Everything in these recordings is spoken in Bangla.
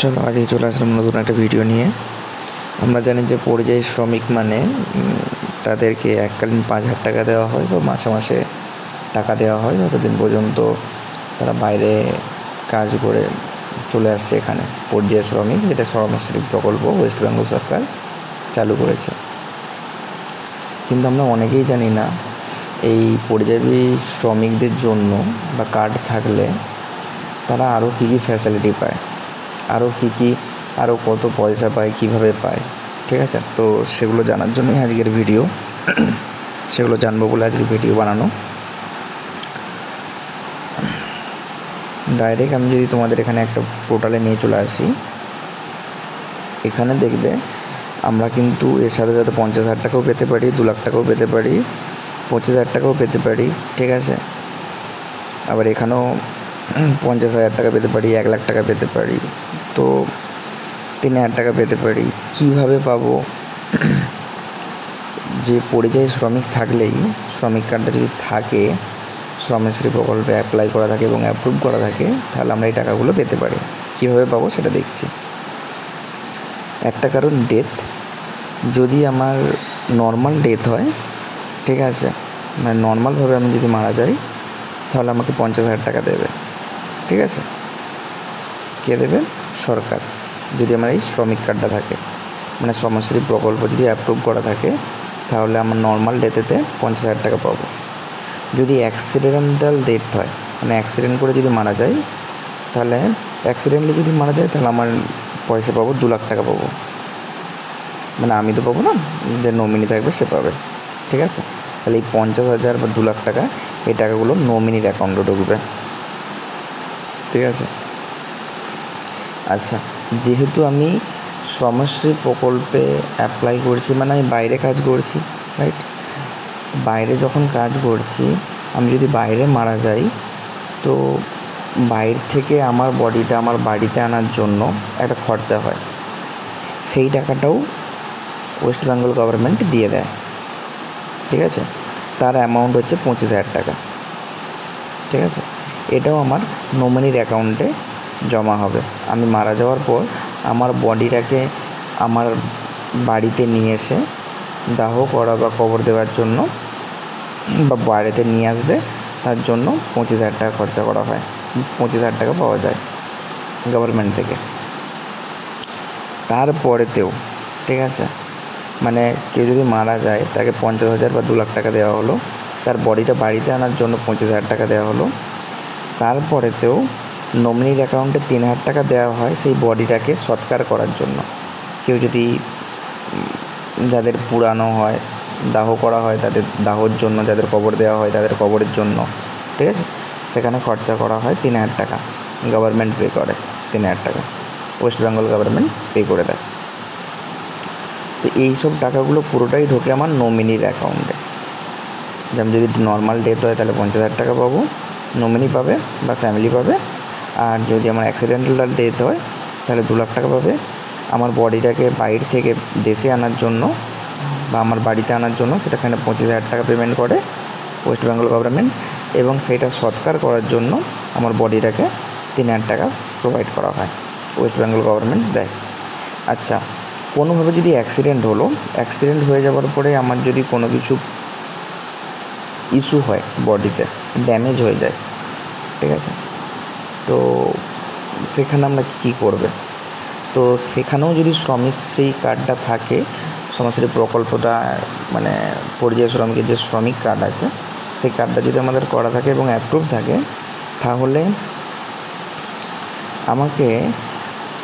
চলো আজকে চলে আসলাম নতুন একটা ভিডিও নিয়ে। আমরা জানি যে পরিযায়ী শ্রমিক মানে তাদেরকে এককালীন 5,000 টাকা দেওয়া হয় বা মাসে মাসে টাকা দেওয়া হয় যতদিন পর্যন্ত তারা বাইরে কাজ করে চলে আসছে এখানে। পরিযায়ী শ্রমিক, যেটা শ্রমশ্রী প্রকল্প ওয়েস্ট বেঙ্গল সরকার চালু করেছে। কিন্তু আমরা অনেকেই জানি না এই পরিযায়ী শ্রমিকদের জন্য বা কার্ড থাকলে তারা আরও কী কী ফ্যাসিলিটি পায়, আরও কত পয়সা পায়, কীভাবে পায়। ঠিক আছে, তো সেগুলো জানার জন্যই আজকের ভিডিও। সেগুলো জানবো বলে আজকের ভিডিও বানানো। ডাইরেক্ট আমি যদি তোমাদের এখানে একটা পোর্টালে নিয়ে চলে আসি, এখানে দেখবে আমরা কিন্তু এর সাথে সাথে 50,000 টাকাও পেতে পারি, 2 লাখ টাকাও পেতে পারি, 25,000 টাকাও পেতে পারি। ঠিক আছে, আবার এখানেও 50,000 টাকা পেতে পারি, 1 লাখ টাকা পেতে পারি, তো 3,000 টাকা পেতে পারি। কীভাবে পাবো? যে পরিযায়ী শ্রমিক থাকলেই, শ্রমিক কার্ডটা যদি থাকে, শ্রমশ্রী প্রকল্পে অ্যাপ্লাই করা থাকে এবং অ্যাপ্রুভ করা থাকে, তাহলে আমরা এই টাকাগুলো পেতে পারি। কীভাবে পাবো সেটা দেখছি। একটা কারণ ডেথ। যদি আমার নর্মাল ডেথ হয়, ঠিক আছে, মানে নর্মালভাবে আমি যদি মারা যাই, তাহলে আমাকে 50,000 টাকা দেবে। ঠিক আছে, কে দেবে? সরকার। যদি আমার এই শ্রমিক কার্ডটা থাকে, মানে শ্রমশ্রী প্রকল্প যদি অ্যাপ্রুভ করা থাকে, তাহলে আমার নর্মাল ডেথেতে 50,000 টাকা পাবো। যদি অ্যাক্সিডেন্টাল ডেথ হয়, মানে অ্যাক্সিডেন্ট করে যদি মারা যায়, তাহলে অ্যাক্সিডেন্টলি যদি মারা যায়, তাহলে আমার পয়সা পাবো 2 লাখ টাকা পাবো। মানে আমি তো পাবো না, যে নমিনি থাকবে সে পাবে। ঠিক আছে, তাহলে এই 50,000 বা 2 লাখ টাকা, এই টাকাগুলো নমিনির অ্যাকাউন্টে ঢুকবে। ঠিক আছে, আচ্ছা, যেহেতু আমি শ্রমশ্রী প্রকল্পে অ্যাপ্লাই করছি, মানে আমি বাইরে কাজ করছি, রাইট? বাইরে যখন কাজ করছি, আমি যদি বাইরে মারা যাই, তো বাইরে থেকে আমার বডিটা আমার বাড়িতে আনার জন্য একটা খরচা হয়। সেই টাকাটাও ওয়েস্ট বেঙ্গল গভর্নমেন্ট দিয়ে দেয়। ঠিক আছে, তার অ্যামাউন্ট হচ্ছে 25,000 টাকা। ঠিক আছে, এটাও আমার নমিনির অ্যাকাউন্টে জমা হবে। আমি মারা যাওয়ার পর আমার বডিটাকে আমার বাড়িতে নিয়ে এসে দাহ করা বা কবর দেওয়ার জন্য, বা বাড়িতে নিয়ে আসবে, তার জন্য 25,000 টাকা খরচা করা হয়। 25,000 টাকা পাওয়া যায় গভর্নমেন্ট থেকে। তারপরেতেও, ঠিক আছে, মানে কেউ যদি মারা যায়, তাকে 50,000 বা 2 লাখ টাকা দেওয়া হলো, তার বডিটা বাড়িতে আনার জন্য 25,000 টাকা দেওয়া হলো। তারপরেতেও নমিনির অ্যাকাউন্টে 3,000 টাকা দেওয়া হয় সেই বডিটাকে সৎকার করার জন্য। কেউ যদি, যাদের পুরানো হয়, দাহ করা হয়, তাদের দাহর জন্য, যাদের কবর দেওয়া হয় তাদের কবরের জন্য, ঠিক আছে, সেখানে খরচা করা হয় 3,000 টাকা। গভর্নমেন্ট পে করে 3,000 টাকা, ওয়েস্ট বেঙ্গল গভর্নমেন্ট পে করে দেয়। তো এই সব টাকাগুলো পুরোটাই ঢোকে আমার নমিনির অ্যাকাউন্টে। যেমন যদি নর্মাল ডেথ হয়, তাহলে 50,000 টাকা পাবো, নমিনি পাবে বা ফ্যামিলি পাবে। আর যদি আমার অ্যাক্সিডেন্টাল ডেথ হয়, তাহলে 2 লাখ টাকা পাবে। আমার বডিটাকে বাইরে থেকে দেশে আনার জন্য বা আমার বাড়িতে আনার জন্য সেটাখানে 25,000 টাকা পেমেন্ট করে ওয়েস্ট বেঙ্গল গভর্নমেন্ট, এবং সেইটা সৎকার করার জন্য আমার বডিটাকে 3,000 টাকা প্রোভাইড করা হয়, ওয়েস্ট বেঙ্গল গভর্নমেন্ট দেয়। আচ্ছা, কোনোভাবে যদি অ্যাক্সিডেন্ট হয়ে যাওয়ার পরে আমার যদি কোনো কিছু ইস্যু হয়, বডিতে ড্যামেজ হয়ে যায়, ঠিক আছে, তো সেখানে আমরা কী করবে? তো সেখানেও যদি শ্রমশ্রী কার্ডটা থাকে, শ্রমশ্রী প্রকল্পটা, মানে পরিযায়ী শ্রমিকের যে শ্রমিক কার্ড আছে, সেই কার্ডটা যদি আমাদের করা থাকে এবং অ্যাপ্রুভ থাকে, তাহলে আমাকে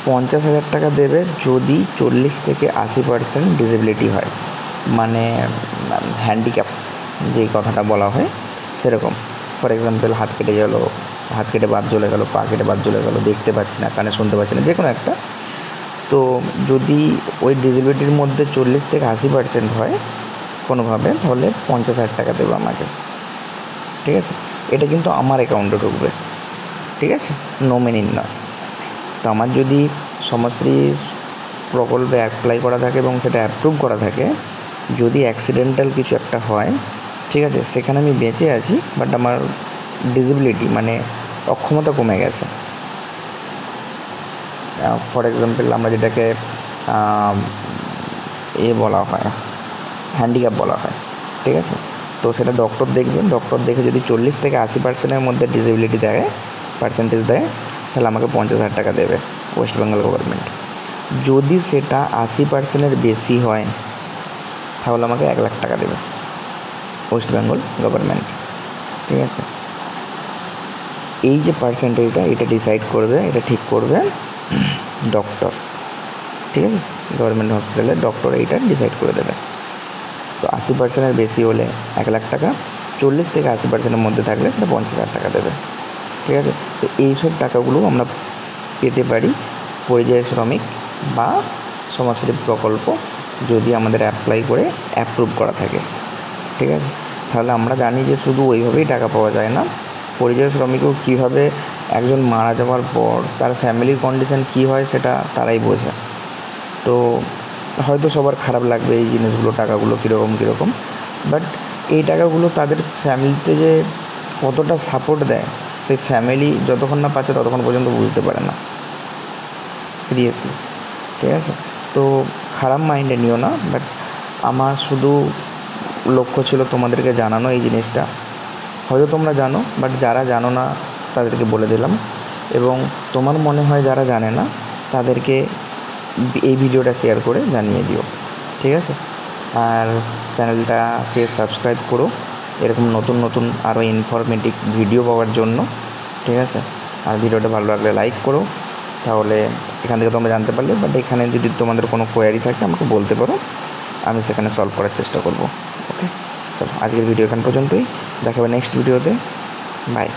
50,000 টাকা দেবে যদি 40 থেকে 80% ডিসেবিলিটি হয়, মানে হ্যান্ডিক্যাপ যেই কথাটা বলা হয় সেরকম। ফর এক্সাম্পল, হাত কেটে বাদ চলে গেল, পা কেটে বাদ চলে গেল, দেখতে পাচ্ছি না, কানে শুনতে পাচ্ছি না, যে কোনো একটা। তো যদি ওই ডিসেবিলিটির মধ্যে 40 থেকে 80% হয় কোনোভাবে, তাহলে 50,000 টাকা দেবে আমাকে। ঠিক আছে, এটা কিন্তু আমার অ্যাকাউন্টে ঢুকবে। ঠিক আছে, নমিনির নয়। তো আমার যদি শ্রমশ্রী প্রকল্পে অ্যাপ্লাই করা থাকে এবং সেটা অ্যাপ্রুভ করা থাকে, যদি অ্যাক্সিডেন্টাল কিছু একটা হয়, ঠিক আছে, সেখানে আমি বেঁচে আছি, বাট আমার ডিসেবিলিটি মানে অক্ষমতা কমে গেছে, ফর এক্সাম্পল আমরা যেটাকে বলা হয় হ্যান্ডিক্যাপ বলা হয়, ঠিক আছে। তো সেটা ডক্টর দেখবেন, ডক্টর দেখে যদি 40 থেকে 80% মধ্যে ডিসেবিলিটি দেয়, পার্সেন্টেজ দেয়, তাহলে আমাকে 50,000 টাকা দেবে ওয়েস্ট বেঙ্গল গভর্নমেন্ট। যদি সেটা 80% বেশি হয় তাহলে আমাকে 1 লাখ টাকা দেবে ওয়েস্ট বেঙ্গল গভর্নমেন্ট, ঠিক আছে। এই যে পার্সেন্টেজটা, এটা ডিসাইড করবে, এটা ঠিক করবে ডক্টর, ঠিক আছে। গভর্নমেন্ট হসপিটালের ডক্টর এইটা ডিসাইড করে দেবে। তো 80% বেশি হলে 1 লাখ টাকা, 40 থেকে 80% মধ্যে থাকলে সেটা 50,000 টাকা দেবে, ঠিক আছে। তো এইসব টাকাগুলো আমরা পেতে পারি পরিযায়ী শ্রমিক বা সমাজসেবী প্রকল্প যদি আমাদের অ্যাপ্লাই করে অ্যাপ্রুভ করা থাকে, ঠিক আছে। তাহলে আমরা জানি যে শুধু ওইভাবেই টাকা পাওয়া যায় না, পরিযায়ী শ্রমিকও কীভাবে একজন মারা যাওয়ার পর তার ফ্যামিলির কন্ডিশন কী হয় সেটা তারাই বোঝে। তো হয়তো সবার খারাপ লাগবে এই জিনিসগুলো, টাকাগুলো কীরকম, বাট এই টাকাগুলো তাদের ফ্যামিলিতে যে কতটা সাপোর্ট দেয় সেই ফ্যামিলি যতক্ষণ না পাচ্ছে ততক্ষণ পর্যন্ত বুঝতে পারে না, সিরিয়াসলি, ঠিক আছে। তো খারাপ মাইন্ডে নিও না, বাট আমার শুধু লক্ষ্য ছিল তোমাদেরকে জানানো এই জিনিসটা। হয়তো তোমরা জানো, বাট যারা জানো না তাদেরকে বলে দিলাম। এবং তোমার মনে হয় যারা জানে না তাদেরকে এই ভিডিওটা শেয়ার করে জানিয়ে দিও, ঠিক আছে। আর চ্যানেলটাকে সাবস্ক্রাইব করো এরকম নতুন আরও ইনফরমেটিভ ভিডিও পাওয়ার জন্য, ঠিক আছে। আর ভিডিওটা ভালো লাগলে লাইক করো, তাহলে এখান থেকে তোমরা জানতে পারলে। বাট এখানে যদি তোমাদের কোনো কোয়ারি থাকে আমাকে বলতে পারো, আমি সেখানে সলভ করার চেষ্টা করব। ওকে, চলো আজকের ভিডিও এখান পর্যন্তই, দেখা হবে নেক্সট ভিডিওতে, বাই।